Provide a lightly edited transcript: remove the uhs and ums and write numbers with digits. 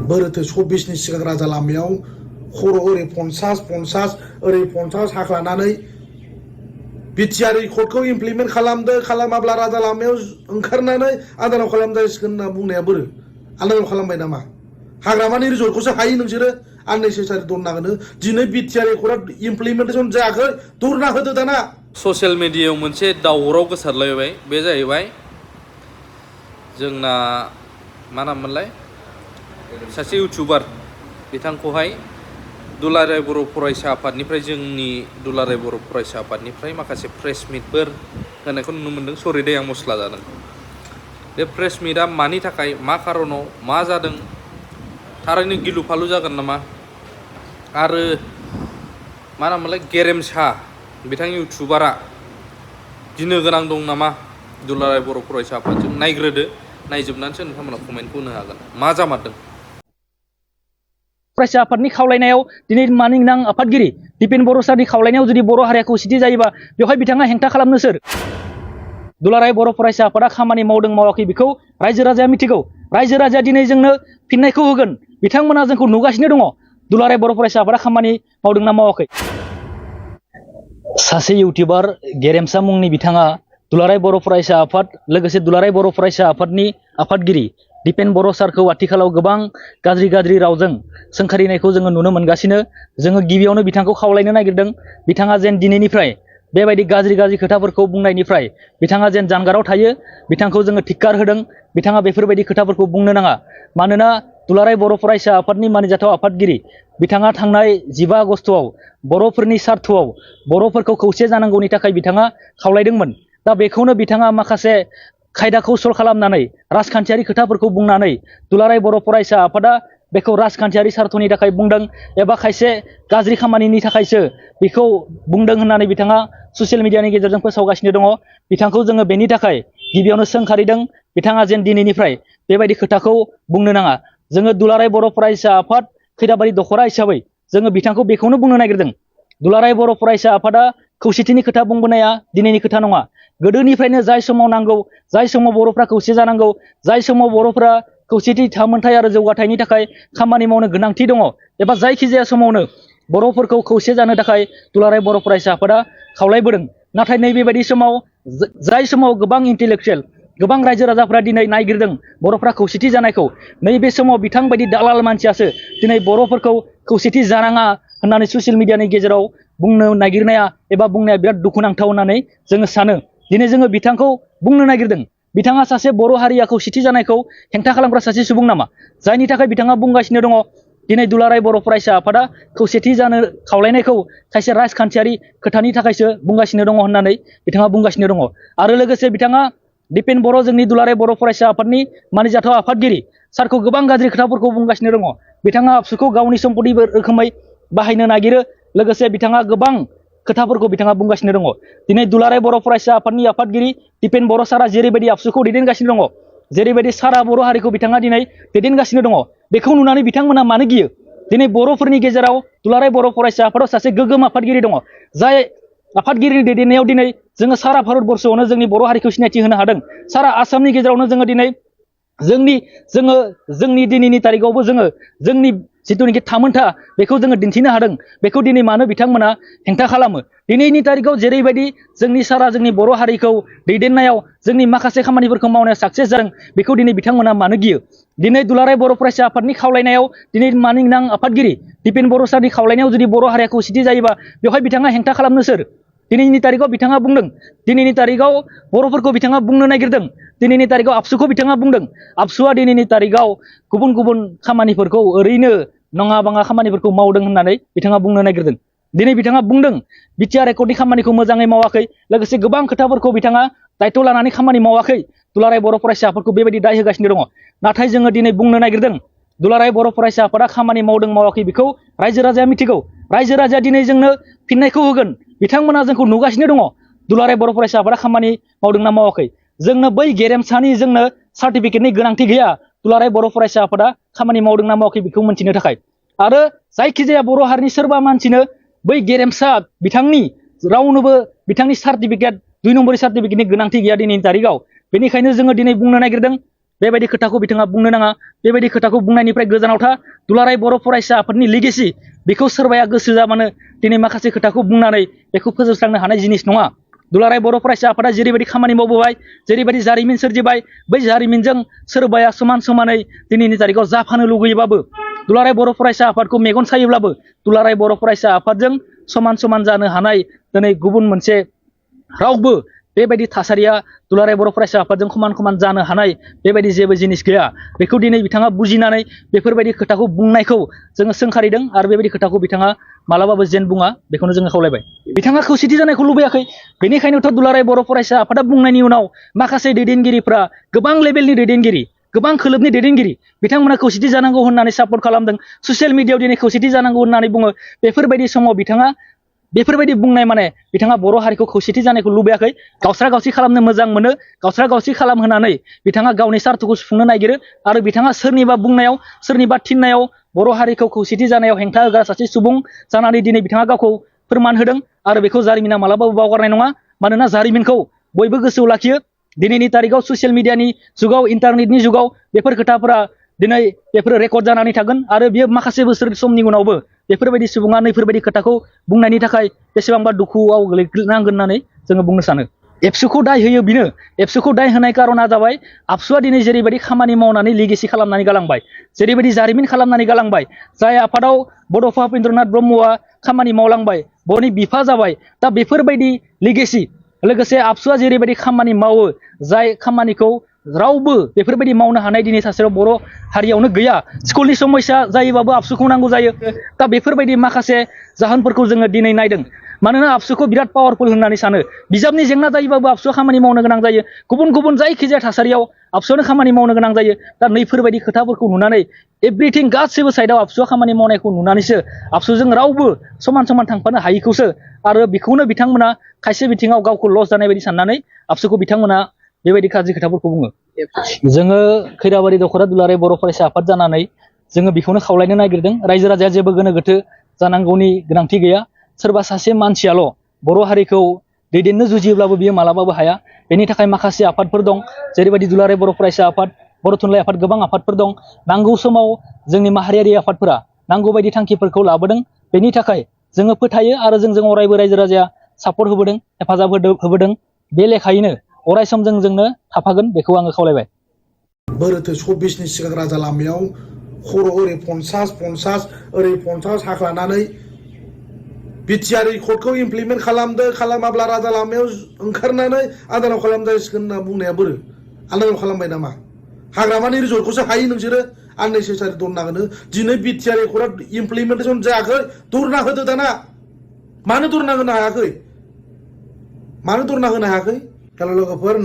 बोरोथो 24नि सिगां राजा लामायाव खर' ओरै 50 ओरै 50 हाख्लानानै बिटिआर कर्डखौ इमप्लिमेन्ट खालामदो खालामाब्ला राजा लामायाव ओंखारनानै आन्दाराव खालामजासिगोन होनना बुंनाया बोरो आन्दाराव खालामबाय नामा हाग्रामानि रिजर्टखौसो हायो नोंसोरो आननेसेसारि दरनागोनो दिनै बिटिआर कर्डआ इमप्लिमेन्टेसन जायाखै दरना होदो दाना ससियेल मिडियायाव मोनसे दावराव गोसारलायबाय बे जाहैबाय जोंना मा नाममोनलाय सासे इउटिउबार बिथांखौहाय दुलाराय बर' फरायसा आफादनिफ्राय जोंनि दुलाराय बर' फरायसा आफादनिफ्राय माखासे प्रेस मिटफोर होनायखौ नुनो मोन्दों सरि दे आं मस्ला जादों बे प्रेस मिटआ मानि थाखाय मा खारनाव मा जादों थारैनो गिलु फालु जागोन नामा आरो मा नाममोनलाय गेरेमसा बिथां इउटिउबारा गिनो गोनां दं नामा दुलाराय बर' फरायसा आफादजों नायग्रोदो नायजोबनानैसो नोंथांमोना कमेन्टखौ होनो हागोन मा जामारदों फरायसा आफादनि खावलायनायाव दिनै मानिनां आफादगिरि दिपेन बर' सारनि खावलायनायाव जुदि बर' हारिया खौसेथि जायोबा बेवहाय बिथाङा हेंथा खालामनो सोर दुलाराय बर' फरायसा आफादा खामानि मावदों मावाखै बेखौ रायजो राजाया मिथिगौ रायजो राजाया दिनै जोंनो फिननायखौ होगोन बिथांमोना जोंखौ नुगासिनो दङ दुलाराय बर' फरायसा आफादा खामानि मावदोंना मावाखै सासे इउटिउबार गेरेमसा मुंनि बिथाङा दुलाराय बर' फरायसा आफाद लोगोसे दुलाराय बर' फरायसा आफादनि आफादगिरि दिपेन बर' सारखौ आथिखालाव गोबां गाज्रि रावजों सोंखारिनायखौ जोङो नुनो मोनगासिनो जोङो गिबियावनो बिथांखौ खावलायनो नागिरदों बिथाङा जेन दिनैनिफ्राय बेबायदि गाज्रि खोथाफोरखौ बुंनायनिफ्राय बिथाङा जेन जानगाराव थायो बिथांखौ जोङो धिक्कार होदों बिथाङा बेफोरबायदि खोथाफोरखौ बुंनो नाङा मानोना दुलाराय बर' फरायसा आफादनि मानिजाथाव आफादगिरि बिथाङा थांनाय 15 आगस्तआव बर'फोरनि सार्थआव बर'फोरखौ खौसे जानांगौनि थाखाय बिथाङा खावलायदोंमोन दा बेखौनो बिथाङा माखासे खायदा कौशल खालामनानै राजखान्थियारि खोथाफोरखौ बुंनानै दुलाराय बर' फरायसा आफादा बेखौ राजखान्थियारि सार्थनि थाखाय बुंदों एबा खायसे गाज्रि खामानिनि थाखायसो बेखौ बुंदों होननानै बिथाङा ससियेल मिडियानि गेजेरजों फोसावगासिनो दङ बिथांखौ जोङो बेनि थाखाय गिबियावनो सोंखारिदों बिथाङा जेन दिनैनिफ्राय बेबायदि खोथाखौ बुंनो नाङा जोङो दुलाराय बर' फरायसा आफाद खैराबारि दखरा हिसाबै जोङो बिथांखौ बेखौनो बुंनो नागिरदों दुलाराय बर' फरायसा आफादा खौसेथिनि खोथा बुंबोनाया दिनैनि खोथा नङा गोदोनिफ्रायनो जाय समाव नांगौ जाय समाव बर'फ्रा खौसे जानांगौ जाय समाव बर'फ्रा खौसेथि थामोनथाय आरो जौगाथायनि थाखाय खामानि मावनो गोनांथि दङ एबा जायखिजाया समावनो बर'फोरखौ खौसे जानो थाखाय दुलाराय बर' फरायसा आफादा खावलायबोदों नाथाय नैबेबायदि समाव जाय समाव गोबां इन्टेलेक्चुयेल गोबां रायजो राजाफ्रा दिनै नायगिरदों बर'फ्रा खौसेथि जानायखौ नैबे समाव बिथांबायदि दालाल मानसियासो दिनै बर'फोरखौ खौसेथि जानाङा होननानै ससियेल मिडियानि गेजेराव बुंनो नागिरनाया एबा बुंनाया बिराद दुखुनांथाव होननानै जोङो सानो दिनै जोङो बिथांखौ बुंनो नागिरदों बिथाङा सासे बर' हारिया खौसेथि जानायखौ हेंथा खालामग्रा सासे सुबुं नामा जायनि थाखाय बिथाङा बुंगासिनो दङ दिनै दुलाराय बर' फरायसा आफादा खौसेथि जानो खावलायनायखौ खायसे राजखान्थियारि खोथानि थाखायसो बुंगासिनो दङ होननानै बिथाङा बुंगासिनो दङ आरो लोगोसे बिथाङा दिपेन बर' जोंनि दुलाराय बर' फरायसा आफादनि मानिजाथाव आफादगिरि सारखौ गोबां गाज्रि खोथाफोरखौ बुंगासिनो दङ बिथाङा आबसुखौ गावनि सम्पति रोखोमै बाहायनो नागिरो लोगोसे बिथाङा गोबां खोथाफोरखौ बिथाङा बुंगासिनो दङ दिनै दुलाराय बर' फरायसा आफादनि आफादगिरि दिपेन बर' सारा जेरैबायदि आबसुखौ दैदेनगासिनो दङ जेरैबायदि सारा बर' हारिखौ बिथाङा दिनै दैदेनगासिनो दङ बेखौ नुनानै बिथांमोना मानो गियो दिनै बर'फोरनि गेजेराव दुलाराय बर' फरायसा आफादाव सासे गोग्गोम आफादगिरि दङ जाय आफादगिरिनि दैदेननायाव दिनै जोङो सारा भारतबर्षआवनो जोंनि बर' हारिखौ सिनायथि होनो हादों सारा आसामनि गेजेरावनो जोङो दिनै जोंनि दिनैनि तारिखआवबो जोङो जोंनि जिथुनिखि थामोनथा बेखौ जोङो दिन्थिनो हादों बेखौ दिनै मानो बिथांमोना हेंथा खालामो दिनैनि तारिखआव जेरैबायदि जोंनि सारा जोंनि बर' हारिखौ दैदेननायाव जोंनि माखासे खामानिफोरखौ मावनायाव साक्सेस जादों बेखौ दिनै बिथांमोना मानो गियो दिनै दुलाराय बर' फरायसा आफादनि खावलायनायाव दिनै मानिनां आफादगिरि दिपेन बर' सारनि खावलायनायाव जुदि बर' हारिया खौसेथि जायोबा बेवहाय बिथाङा हेंथा खालामनो सोर दिनैनि तारिखआव बिथाङा बुंदों दिनैनि तारिखआव बर'फोरखौ बिथाङा बुंनो नागिरदों दिनैनि तारिखआव आबसुखौ बिथाङा बुंदों आबसुआ दिनैनि तारिखआव गुबुन खामानिफोरखौ ओरैनो नङा बाङा खामानिफोरखौ मावदों होननानै बिथाङा बुंनो नागिरदों दिनै बिथाङा बुंदों बिटिआर एकर्डनि खामानिखौ मोजाङै मावाखै लोगोसे गोबां खोथाफोरखौ बिथाङा दायथ' लानानै खामानि मावाखै दुलाराय बर' फरायसा आफादखौ बेबायदि दाय होगासिनो दङ नाथाय जोङो दिनै बुंनो नागिरदों दुलाराय बर' फरायसा आफादा खामानि मावदों मावाखै बेखौ रायजो राजाया मिथिगौ रायजो राजाया दिनै जोंनो फिननायखौ होगोन बिथांमोना जोंखौ नुगासिनो दङ दुलाराय बर' फरायसा आफादा खामानि मावदोंना मावाखै जोंनो बै गेरेमसानि जोंनो सार्टिफिकेटनि गोनांथि गैया दुलाराय बर' फरायसा आफादा खामानि मावदोंना मावाखै बेखौ मोनथिनो थाखाय आरो जायखिजाया बर' हारिनि सोरबा मानसिनो बै गेरेमसा बिथांनि रावनोबो बिथांनि सार्टिफिकेट 2 नम्बरनि सार्टिफिकेटनि गोनांथि गैया दिनैनि तारिखआव बेनिखायनो जोङो दिनै बुंनो नागिरदों बेबायदि खोथाखौ बिथाङा बुंनो नाङा बेबायदि खोथाखौ बुंनायनिफ्राय गोजानाव था दुलाराय बर' फरायसा आफादनि लिगेसि बेखौ सोरबाया गोसो जाबानो दिनै माखासे खोथाखौ बुंनानै बेखौ फोजोबस्रांनो हानाय जिनिस नङा दुलाराय बर' फरायसा आफादा जेरैबायदि खामानि मावबोबाय जेरैबायदि जारिमिन सोरजिबाय बै जारिमिनजों सोरबाया समान समानै दिनैनि तारिखाव जाफानो लुगैयोबाबो दुलाराय बर' फरायसा आफादखौ मेगन सायोब्लाबो दुलाराय बर' फरायसा आफादजों समान समान जानो हानाय दिनै गुबुन मोनसे रावबो बेबायदि थासारिया दुलाराय बर' फरायसा आफादजों समान जानो हानाय बेबायदि जेबो जिनिस गैया बेखौ दिनै बिथाङा बुजिनानै बेफोरबायदि खोथाखौ बुंनायखौ जोङो सोंखारिदों आरो बेबायदि खोथाखौ बिथाङा मालाबाबो जेन बुङा बेखौनो जोङो खावलायबाय बिथाङा खौसेथि जानायखौ लुबैयाखै बेनिखायनोथ' दुलाराय बर' फरायसा आफादा बुंनायनि उनाव माखासे दैदेनगिरिफ्रा गोबां लेभेलनि दैदेनगिरि गोबां खोलोबनि दैदेनगिरि बिथांमोना खौसेथि जानांगौ होननानै सापर्ट खालामदों ससियेल मिडियायाव दिनै खौसेथि जानांगौ होननानै बुङो बेफोरबायदि समाव बिथाङा बेफोरबायदि बुंनाय माने बिथाङा बर' हारिखौ खौसेथि जानायखौ लुबैयाखै गावस्रा गावसि खालामनो मोजां मोनो गावस्रा गावसि खालामहोनानै बिथाङा गावनि सार्थखौ सुफुंनो नागिरो आरो बिथाङा सोरनिबा बुंनायाव सोरनिबा थिननायाव बर' हारिखौ खौसेथि जानायाव हेंथा होग्रा सासे सुबुं जानानै दिनै बिथाङा गावखौ फोरमान होदों आरो बेखौ जारिमिना मालाबाबो बावगारनाय नङा मानोना जारिमिनखौ बयबो गोसोआव लाखियो दिनैनि तारिखाव ससियेल मिडियानि जुगाव इन्टारनेटनि जुगाव बेफोर खोथाफोरा दिनै बेफोर रेकर्ड जानानै थागोन आरो बियो माखासे बोसोर समनि उनावबो बेफोरबायदि सुबुङा नैफोरबायदि खोथाखौ बुंनायनि थाखाय बेसेबांबा दुखुआव गोग्लैनांगोन होननानै जोङो बुंनो सानो एबसुखौ दाय होयो बिनो एबसुखौ दाय होनाय कारना जाबाय आबसुआ दिनै जेरैबायदि खामानि मावनानै लिगेसि खालामनानै गालांबाय जेरैबायदि जारिमिन खालामनानै गालांबाय जाय आफादाव बड'फा उपेन्द्रनाथ ब्रह्मआ खामानि मावलांबाय बर'नि बिफा जाबाय दा बेफोरबायदि लिगेसि लोगोसे आबसुआ जेरैबायदि खामानि मावो जाय खामानिखौ रावबो बेफोरबायदि मावनो हानाय दिनै सासेयाव बर' हारियावनो गैया स्कुलनि समस्या जायोबाबो आबसुखौ नांगौ जायो दा बेफोरबायदि माखासे जाहोनफोरखौ जोङो दिनै नायदों मानोना आबसुखौ बिराद पावारफुल होननानै सानो बिजाबनि जेंना जायोबाबो आबसुआ खामानि मावनो गोनां जायो गुबुन जायखिजाया थासारियाव आबसुआनो खामानि मावनो गोनां जायो दा नैफोरबायदि खोथाफोरखौ नुनानै एभ्रिथिं गासैबो साइडआव आबसुआ खामानि मावनायखौ नुनानैसो आबसुजों रावबो समान थांफानो हायिखौसो आरो बेखौनो बिथांमोना खायसे बिथिङाव गावखौ लस जानाय बायदि साननानै आबसुखौ बिथांमोना बेबायदि गाज्रि खोथाफोरखौ बुङो जोङो खैराबारि दख'रा दुलाराय बर' फरायसा आफाद जानानै जोङो बेखौनो खावलायनो नागिरदों रायजो राजाया जेबो गोनो गोथो जानांगौनि गोनांथि गैया सोरबा सासे मानसियाल' बर' हारिखौ दैदेननो जुजियोब्लाबो बियो मालाबाबो हाया बेनि थाखाय माखासे आफादफोर दं जेरैबायदि दुलाराय बर' फरायसा आफाद बर' थुनलाइ आफाद गोबां आफादफोर दं नांगौ समाव जोंनि माहारियारि आफादफोरा नांगौ बायदि थांखिफोरखौ लाबोदों बेनि थाखाय जोङो फोथायो आरो जों अरायबो रायजो राजाया सापर्ट होबोदों हेफाजाब होबोदों बे लेखायैनो अराय सम जोंनो थाफागोन बेखौ आङो खावलायबाय बोरोथो 24नि सिगां राजा लामायाव खर' ओरै 50 ओरै 50 हाख्लानानै बिटिआर कर्डखौ इमप्लिमेन्ट खालामदो खालामाब्ला राजा लामायाव ओंखारनानै आन्दाराव खालामजासिगोन होनना बुंनाया बोरो आन्दाराव खालामबाय नामा हाग्रामानि रिजर्टखौसो हायो नोंसोरो आननेसेसारि दरनागोनो दिनै बिटिआर कर्डआ इमप्लिमेन्टेसन जायाखै दरना होदो दाना मानो दरना होनो हायाखै हेल' लोगोफोर